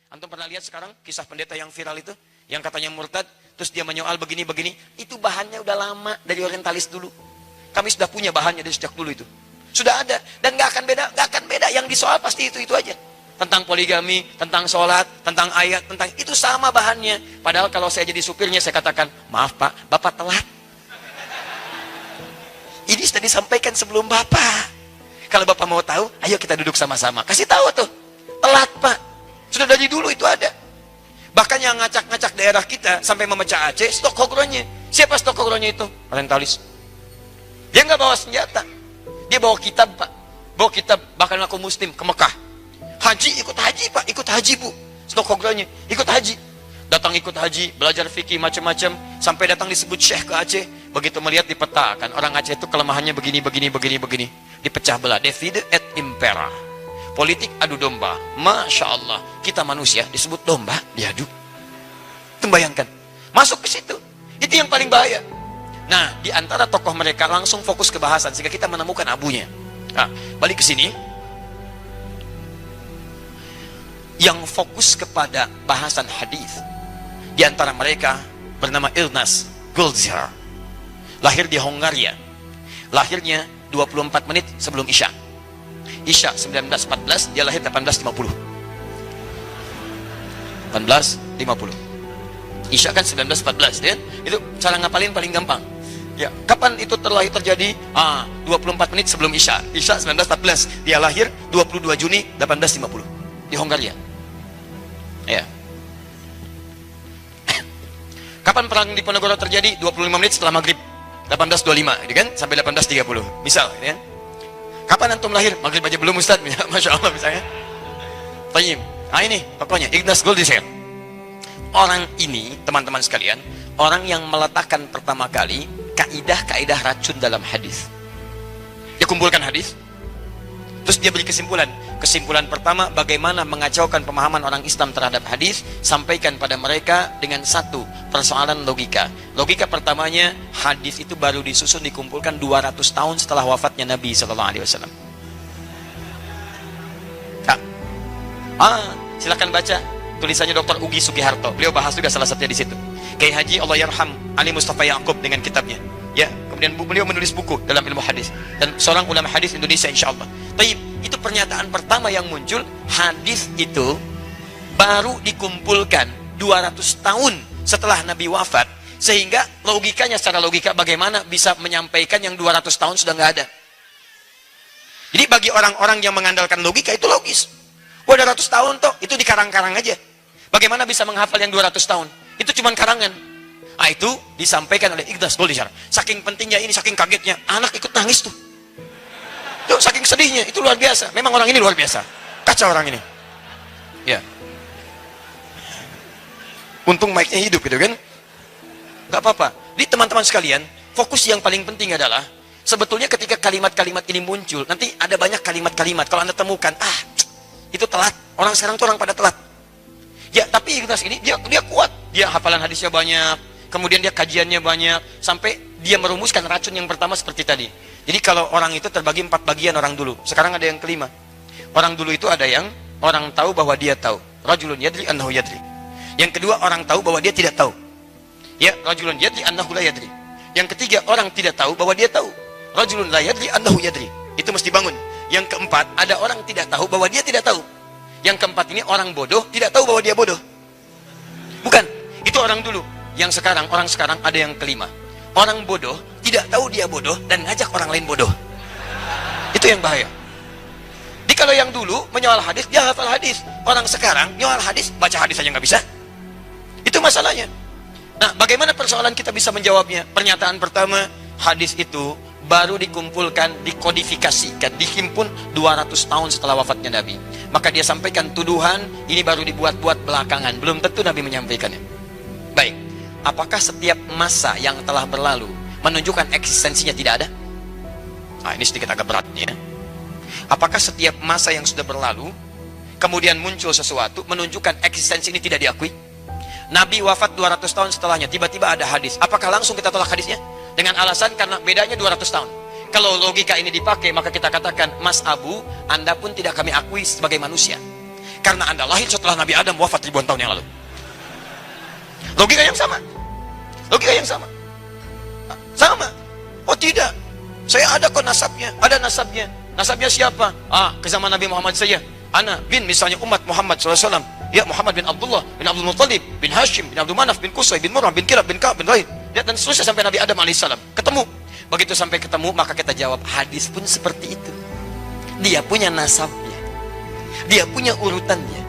Antum pernah lihat sekarang kisah pendeta yang viral itu? Yang katanya murtad, terus dia menyoal begini-begini. Itu bahannya udah lama dari orientalis dulu. Kami sudah punya bahannya dari sejak dulu itu. Sudah ada. Dan nggak akan beda. Yang disoal pasti itu aja. Tentang poligami, tentang sholat, tentang ayat, tentang itu sama bahannya. Padahal kalau saya jadi supirnya, saya katakan, maaf Pak, Bapak telat. Ini sudah disampaikan sebelum Bapak. Kalau Bapak mau tahu, ayo kita duduk sama-sama. Kasih tahu tuh, telat Pak. Sudah dari dulu itu ada. Bahkan yang ngacak-ngacak daerah kita sampai memecah Aceh, stok hogronya. Siapa stok hogronya itu? Orientalis. Dia nggak bawa senjata. Dia bawa kitab Pak. Bawa kitab, bahkan aku muslim ke Mekah. Haji, ikut haji Pak, ikut haji Bu. Stok hogronya, ikut haji. Datang ikut haji, belajar fikih macam-macam, sampai datang disebut syekh ke Aceh. Begitu melihat dipetakan, orang Aceh itu kelemahannya begini. Dipecah belah, divide et impera. Politik adu domba. Masya Allah, kita manusia disebut domba, diadu. Bayangkan, masuk ke situ. Itu yang paling bahaya. Nah, di antara tokoh mereka langsung fokus ke bahasan, sehingga kita menemukan abunya. Nah, balik ke sini. Yang fokus kepada bahasan hadis, di antara mereka bernama Ilnaz Gulzar. Lahir di Hongaria. Lahirnya 24 menit sebelum Isya. Isya 19.14, dia lahir 18.50. 18.50. Isya kan 19.14, kan? Itu cara ngapalin paling gampang. Ya, kapan itu terjadi? 24 menit sebelum Isya. Isya 19.14. Dia lahir 22 Juni 18.50 di Hongaria. Ya. Kapan perang Diponegoro terjadi? 25 menit setelah maghrib. 18.25, gitu kan? Sampai 18.30. Misal, gitu kan? Kapan antum lahir? Maghrib aja belum Ustaz. Masya Allah misalnya. Tayyib. Nah ini pokoknya Ilnaz Gulzar. Orang ini, teman-teman sekalian, orang yang meletakkan pertama kali kaidah-kaidah racun dalam hadis. Dia kumpulkan hadis, terus dia beri kesimpulan. Kesimpulan pertama, bagaimana mengacaukan pemahaman orang Islam terhadap hadis, sampaikan pada mereka dengan satu persoalan logika. Logika pertamanya, hadis itu baru disusun dikumpulkan 200 tahun setelah wafatnya Nabi SAW. Silakan baca tulisannya Dr. Ugi Sugiharto. Beliau bahas juga salah satunya di situ. Kiai Haji Allahyarham Ali Mustafa Yaqub dengan kitabnya. Ya, kemudian beliau menulis buku dalam ilmu hadis dan seorang ulama hadis Indonesia insyaallah. Taib, itu pernyataan pertama yang muncul, hadis itu baru dikumpulkan 200 tahun setelah Nabi wafat, sehingga logikanya secara logika bagaimana bisa menyampaikan yang 200 tahun sudah nggak ada. Jadi bagi orang-orang yang mengandalkan logika itu logis. Wah, 200 tahun toh, itu dikarang-karang aja. Bagaimana bisa menghafal yang 200 tahun? Itu cuma karangan. Itu disampaikan oleh Ilnaz Gulzar. Saking pentingnya ini, saking kagetnya, anak ikut nangis tuh. Tuh, saking sedihnya, itu luar biasa. Memang orang ini luar biasa. Kacau orang ini. Ya. Untung mic-nya hidup gitu kan. Gak apa-apa. Jadi teman-teman sekalian, fokus yang paling penting adalah, sebetulnya ketika kalimat-kalimat ini muncul, nanti ada banyak kalimat-kalimat. Kalau Anda temukan, itu telat. Orang sekarang tuh orang pada telat. Ya, tapi Ilnaz ini, dia kuat. Dia hafalan hadisnya banyak. Kemudian dia kajiannya banyak, sampai dia merumuskan racun yang pertama seperti tadi. Jadi kalau orang itu terbagi 4 bagian orang dulu. Sekarang ada yang kelima. Orang dulu itu ada yang orang tahu bahwa dia tahu. Rajulun yadri annahu yadri. Yang kedua, orang tahu bahwa dia tidak tahu. Ya, rajulun yadri annahu la yadri. Yang ketiga, orang tidak tahu bahwa dia tahu. Rajulun la yadri annahu yadri. Itu mesti bangun. Yang keempat, ada orang tidak tahu bahwa dia tidak tahu. Yang keempat ini orang bodoh tidak tahu bahwa dia bodoh. Bukan, itu orang dulu. Yang sekarang, orang sekarang ada yang kelima. Orang bodoh tidak tahu dia bodoh dan ngajak orang lain bodoh. Itu yang bahaya. Jadi kalau yang dulu menyoal hadis, dia hafal hadis. Orang sekarang nyoal hadis, baca hadis aja nggak bisa. Itu masalahnya. Nah, bagaimana persoalan kita bisa menjawabnya? Pernyataan pertama, hadis itu baru dikumpulkan, dikodifikasikan, dihimpun 200 tahun setelah wafatnya Nabi. Maka dia sampaikan tuduhan, ini baru dibuat-buat belakangan. Belum tentu Nabi menyampaikannya. Baik. Apakah setiap masa yang telah berlalu menunjukkan eksistensinya tidak ada? Nah, ini sedikit agak berat ya. Apakah setiap masa yang sudah berlalu kemudian muncul sesuatu menunjukkan eksistensi ini tidak diakui? Nabi wafat 200 tahun setelahnya, tiba-tiba ada hadis. Apakah langsung kita tolak hadisnya? Dengan alasan karena bedanya 200 tahun. Kalau logika ini dipakai, maka kita katakan, Mas Abu, Anda pun tidak kami akui sebagai manusia. Karena Anda lahir setelah Nabi Adam wafat ribuan tahun yang lalu. Logika yang sama. Logika yang sama. Sama. Oh tidak. Saya ada kok nasabnya. Ada nasabnya. Nasabnya siapa? Ke zaman Nabi Muhammad saya. Ana bin misalnya umat Muhammad SAW. Ya Muhammad bin Abdullah, bin Abdul Muttalib, bin Hashim, bin Abdul Manaf, bin Qusay, bin Murrah, bin Kilab, bin Ka'ab, bin Rahim. Dan seterusnya sampai Nabi Adam alaihissalam. Ketemu. Begitu sampai ketemu, maka kita jawab, hadis pun seperti itu. Dia punya nasabnya. Dia punya urutannya.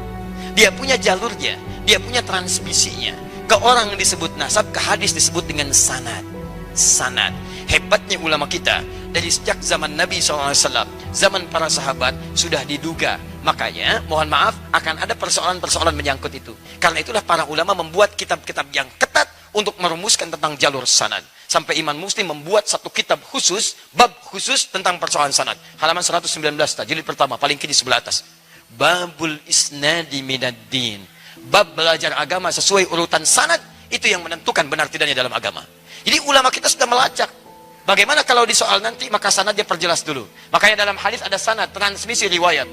Dia punya jalurnya. Dia punya transmisinya. Ke orang yang disebut nasab, ke hadis disebut dengan sanad. Sanad. Hebatnya ulama kita, dari sejak zaman Nabi SAW, zaman para sahabat, sudah diduga. Makanya, mohon maaf, akan ada persoalan-persoalan menyangkut itu. Karena itulah para ulama membuat kitab-kitab yang ketat untuk merumuskan tentang jalur sanad. Sampai Imam Muslim membuat satu kitab khusus, bab khusus tentang persoalan sanad. Halaman 119, jilid pertama, paling kiri sebelah atas. Babul isnadi minaddin. Bab belajar agama sesuai urutan sanad, itu yang menentukan benar tidaknya dalam agama. Jadi ulama kita sudah melacak. Bagaimana kalau di soal nanti, maka sanad dia perjelas dulu. Makanya dalam hadis ada sanad, transmisi riwayat.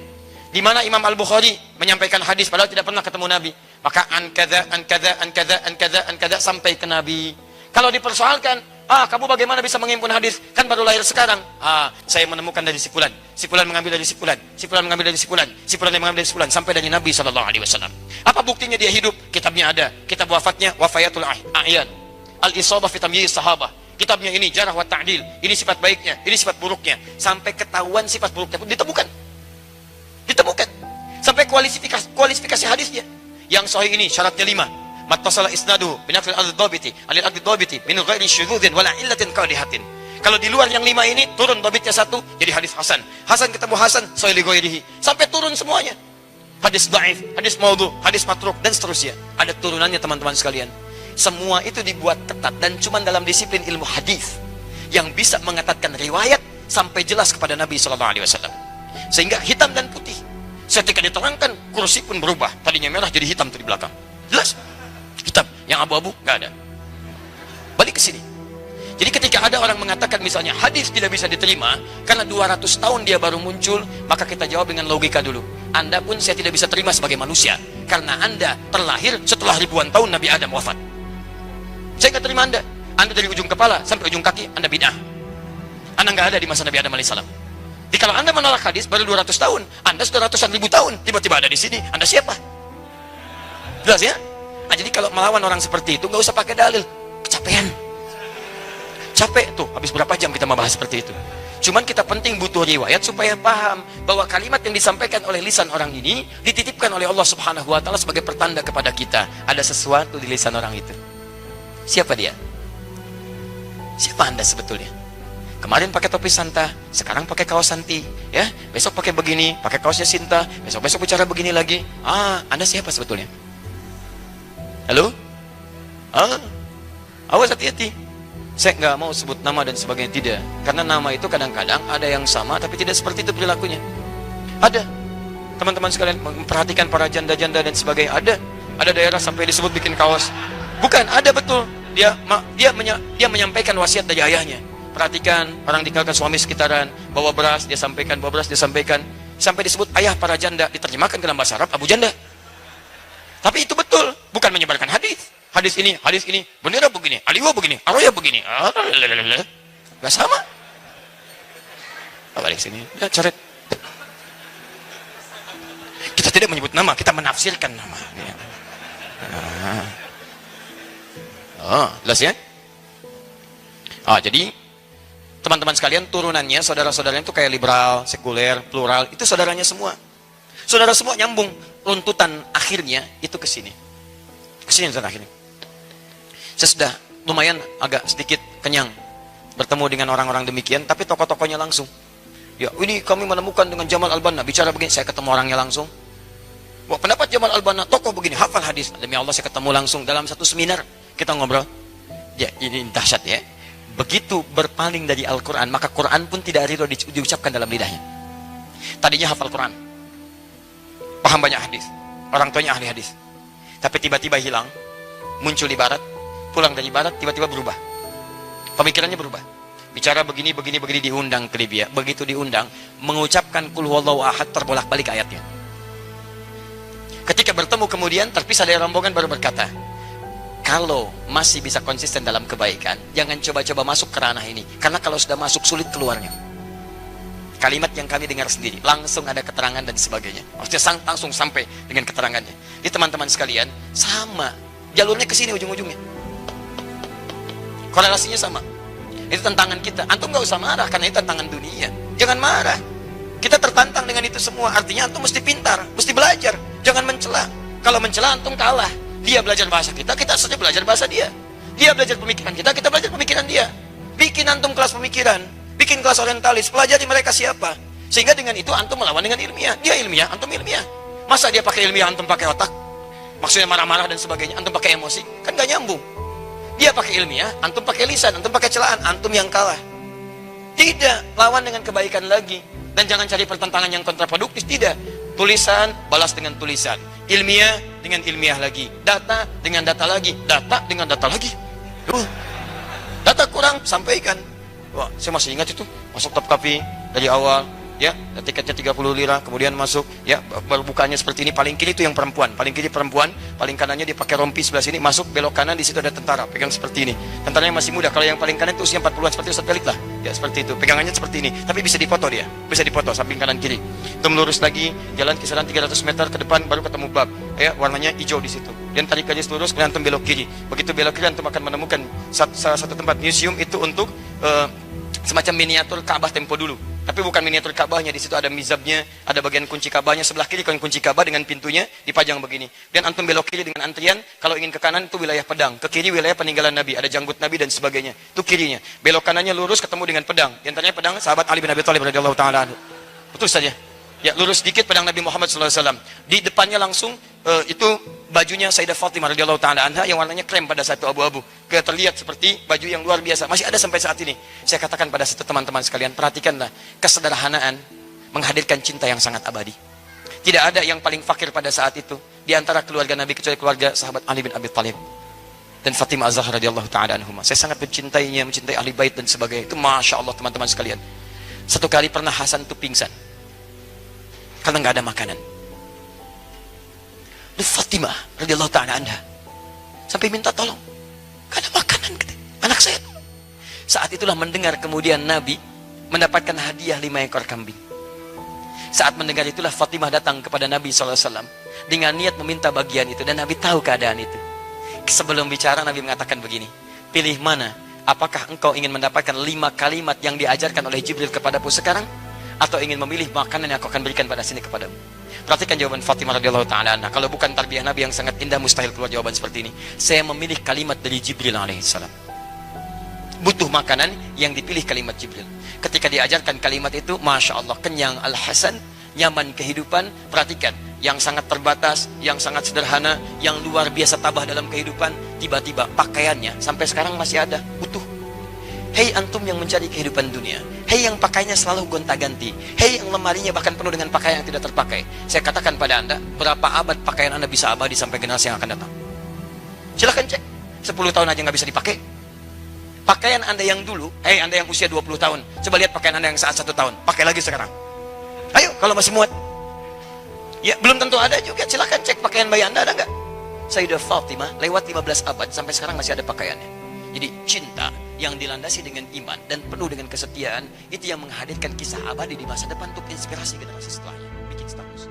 Di mana Imam Al-Bukhari menyampaikan hadis padahal tidak pernah ketemu Nabi. Maka an kada sampai ke Nabi. Kalau dipersoalkan, kamu bagaimana bisa mengimpun hadis? Kan baru lahir sekarang. Saya menemukan dari si fulan. Si fulan mengambil dari si fulan. Si fulan mengambil dari si fulan. Si fulan yang mengambil dari si fulan sampai dari Nabi SAW. Apa buktinya dia hidup? Kitabnya ada. Kitab wafatnya Wafayatul A'yan. Al-Isabah fi Tamyiz Sahabah. Kitabnya ini Jarh wa Ta'dil. Ini sifat baiknya, ini sifat buruknya. Sampai ketahuan sifat buruknya pun ditemukan. Ditemukan. Sampai kualifikasi hadisnya. Yang sahih ini syaratnya 5. Mattasala isnadu binaql al-dhabiti al-dhabiti min ghairi syudzin wala illatin qadihatin. Kalau di luar yang 5 ini turun dhabitnya 1 jadi hadis hasan. Hasan ketemu hasan sahih li ghairihi. Sampai turun semuanya. Hadis dhaif, hadis maudhu, hadis matruk dan seterusnya. Ada turunannya teman-teman sekalian. Semua itu dibuat ketat dan cuma dalam disiplin ilmu hadis yang bisa mengatakan riwayat sampai jelas kepada Nabi SAW. Sehingga hitam dan putih. Ketika diterangkan kursi pun berubah. Tadinya merah jadi hitam di belakang. Jelas. Hitam, yang abu-abu nggak ada. Balik ke sini. Jadi ketika ada orang mengatakan misalnya hadis tidak bisa diterima karena 200 tahun dia baru muncul, maka kita jawab dengan logika dulu. Anda pun saya tidak bisa terima sebagai manusia karena Anda terlahir setelah ribuan tahun Nabi Adam wafat. Saya nggak terima Anda. Anda dari ujung kepala sampai ujung kaki Anda bid'ah. Anda nggak ada di masa Nabi Adam alaihissalam. Jadi kalau Anda menolak hadis baru 200 tahun, Anda sudah ratusan ribu tahun, tiba-tiba ada di sini, Anda siapa? Jelas ya? Nah, jadi kalau melawan orang seperti itu nggak usah pakai dalil, kecapean, capek tuh. Habis berapa jam kita membahas seperti itu? Cuman kita penting butuh riwayat supaya paham bahwa kalimat yang disampaikan oleh lisan orang ini dititipkan oleh Allah Subhanahu Wa Taala sebagai pertanda kepada kita ada sesuatu di lisan orang itu. Siapa dia? Siapa Anda sebetulnya? Kemarin pakai topi Santa, sekarang pakai kaos Santi, ya. Besok pakai begini, pakai kaosnya Sinta, besok bicara begini lagi. Anda siapa sebetulnya? Halo? Awas hati-hati. Saya nggak mau sebut nama dan sebagainya, tidak. Karena nama itu kadang-kadang ada yang sama, tapi tidak seperti itu perilakunya. Ada. Teman-teman sekalian memperhatikan para janda-janda dan sebagainya. Ada daerah sampai disebut bikin kaos. Bukan, ada betul. Dia menyampaikan wasiat dari ayahnya. Perhatikan, orang tinggalkan suami sekitaran, bawa beras, dia sampaikan, bawa beras, dia sampaikan. Sampai disebut ayah para janda, diterjemahkan ke dalam bahasa Arab, Abu Janda. Tapi itu betul, bukan menyebarkan hadis. Hadis ini, bendera begini, aliwa begini, aroya begini. Gak sama. Balik sini, ya coret. Kita tidak menyebut nama, kita menafsirkan nama. Jelas ya? Jadi teman-teman sekalian, turunannya, saudara-saudaranya itu kayak liberal, sekuler, plural, itu saudaranya semua. Saudara semua nyambung. Runtutan akhirnya itu ke sini. Ke sini runtutan akhirnya. Saya sudah lumayan agak sedikit kenyang bertemu dengan orang-orang demikian, tapi tokoh-tokohnya langsung. Ya, ini kami menemukan dengan Jamal Al-Banna, bicara begini, saya ketemu orangnya langsung. Wah, pendapat Jamal Al-Banna, tokoh begini, hafal hadis. Demi Allah saya ketemu langsung dalam satu seminar, kita ngobrol. Ya, ini dahsyat ya. Begitu berpaling dari Al-Quran, maka Quran pun tidak ridho diucapkan dalam lidahnya. Tadinya hafal Quran, paham banyak hadis, orang tuanya ahli hadis, tapi tiba-tiba hilang, muncul di barat, pulang dari barat, tiba-tiba berubah, pemikirannya berubah, bicara begini, diundang ke Libya. Begitu diundang, mengucapkan qul huwallahu ahad, terbolak-balik ayatnya. Ketika bertemu kemudian terpisah dari rombongan baru berkata, kalau masih bisa konsisten dalam kebaikan, jangan coba-coba masuk ke ranah ini. Karena kalau sudah masuk, sulit keluarnya. Kalimat yang kami dengar sendiri, langsung ada keterangan dan sebagainya. Maksudnya langsung sampai dengan keterangannya. Jadi teman-teman sekalian, sama. Jalurnya ke sini ujung-ujungnya. Korelasinya sama. Itu tantangan kita. Antum gak usah marah, karena itu tantangan dunia. Jangan marah. Kita tertantang dengan itu semua. Artinya antum mesti pintar, mesti belajar. Jangan mencela. Kalau mencela antum kalah. Dia belajar bahasa kita, kita saja belajar bahasa dia. Dia belajar pemikiran kita belajar pemikiran dia. Bikin antum kelas pemikiran, bikin kelas orientalis, pelajari mereka siapa. Sehingga dengan itu antum melawan dengan ilmiah. Dia ilmiah, antum ilmiah. Masa dia pakai ilmiah, antum pakai otak? Maksudnya marah-marah dan sebagainya, antum pakai emosi? Kan gak nyambung. Dia pakai ilmiah, antum pakai lisan, antum pakai celaan, antum yang kalah. Tidak, lawan dengan kebaikan lagi. Dan jangan cari pertentangan yang kontraproduktif, tidak. Tulisan, balas dengan tulisan. Ilmiah, dengan ilmiah lagi. Data, dengan data lagi. Data, dengan data lagi. Data kurang, sampaikan. Wah, saya masih ingat itu. Masuk Topkapi dari awal. Ya, tiketnya 30 lira, kemudian masuk, ya, baru bukanya seperti ini. Paling kiri itu yang perempuan, paling kiri perempuan, paling kanannya dia pakai rompi sebelah sini, masuk belok kanan, di situ ada tentara, pegang seperti ini. Tentaranya masih muda, kalau yang paling kanan itu usia 40-an seperti Ustaz Pelik lah. Ya, seperti itu. Pegangannya seperti ini, tapi bisa dipoto dia. Bisa dipoto samping kanan kiri. Itu melurus lagi, jalan kisaran 300 meter ke depan baru ketemu bab. Ya, warnanya hijau di situ. Dan tarik garis lurus, kemudian antum belok kiri. Begitu belok kiri antum akan menemukan salah satu tempat museum itu untuk semacam miniatur Ka'bah tempo dulu. Tapi bukan miniatur Ka'bahnya, di situ ada mizabnya, ada bagian kunci Ka'bahnya, sebelah kiri kan kunci Ka'bah dengan pintunya dipajang begini. Dan antum belok kiri dengan antrian, kalau ingin ke kanan itu wilayah pedang, ke kiri wilayah peninggalan Nabi, ada janggut Nabi dan sebagainya. Itu kirinya. Belok kanannya lurus ketemu dengan pedang. Di antaranya pedang sahabat Ali bin Abi Thalib radhiyallahu taala anhu. Betul saja. Ya, lurus sedikit pedang Nabi Muhammad SAW. Di depannya langsung itu bajunya Sayyidah Fatimah radhiyallahu taala anha yang warnanya krem pada saat itu abu-abu. Terlihat seperti baju yang luar biasa. Masih ada sampai saat ini. Saya katakan pada situ teman-teman sekalian, perhatikanlah kesederhanaan menghadirkan cinta yang sangat abadi. Tidak ada yang paling fakir pada saat itu di antara keluarga Nabi kecuali keluarga sahabat Ali bin Abi Thalib dan Fatimah Az-Zahra radhiyallahu taala anhuma. Saya sangat mencintainya, mencintai ahli bait dan sebagainya. Itu masya Allah teman-teman sekalian. Satu kali pernah Hasan itu pingsan karena nggak ada makanan. Dan Fatimah radhiyallahu taala anha sampai minta tolong, nggak ada makanan anak saya. Saat itulah mendengar kemudian Nabi mendapatkan hadiah 5 ekor kambing. Saat mendengar itulah Fatimah datang kepada Nabi SAW dengan niat meminta bagian itu, dan Nabi tahu keadaan itu. Sebelum bicara Nabi mengatakan begini, pilih mana, apakah engkau ingin mendapatkan 5 kalimat yang diajarkan oleh Jibril kepadamu sekarang, atau ingin memilih makanan yang aku akan berikan pada sini kepadamu. Perhatikan jawaban Fatimah radhiyallahu taala anha. Kalau bukan tarbiyah Nabi yang sangat indah, mustahil keluar jawaban seperti ini. Saya memilih kalimat dari Jibril alaihissalam. Butuh makanan, yang dipilih kalimat Jibril. Ketika diajarkan kalimat itu, masya Allah, kenyang al-hasan, nyaman kehidupan. Perhatikan, yang sangat terbatas, yang sangat sederhana, yang luar biasa tabah dalam kehidupan, tiba-tiba pakaiannya sampai sekarang masih ada, utuh. Hei antum yang mencari kehidupan dunia, hei yang pakainya selalu gonta-ganti, hei yang lemarinya bahkan penuh dengan pakaian yang tidak terpakai, saya katakan pada anda, berapa abad pakaian anda bisa abadi sampai generasi yang akan datang? Silahkan cek, 10 tahun aja nggak bisa dipakai. Pakaian anda yang dulu, hei anda yang usia 20 tahun, coba lihat pakaian anda yang saat 1 tahun, pakai lagi sekarang. Ayo, kalau masih muat. Ya, belum tentu ada juga, silahkan cek pakaian bayi anda, ada nggak? Sayyidah Fatimah lewat 15 abad, sampai sekarang masih ada pakaiannya. Jadi cinta yang dilandasi dengan iman dan penuh dengan kesetiaan, itu yang menghadirkan kisah abadi di masa depan untuk inspirasi generasi setelahnya. Bikin status.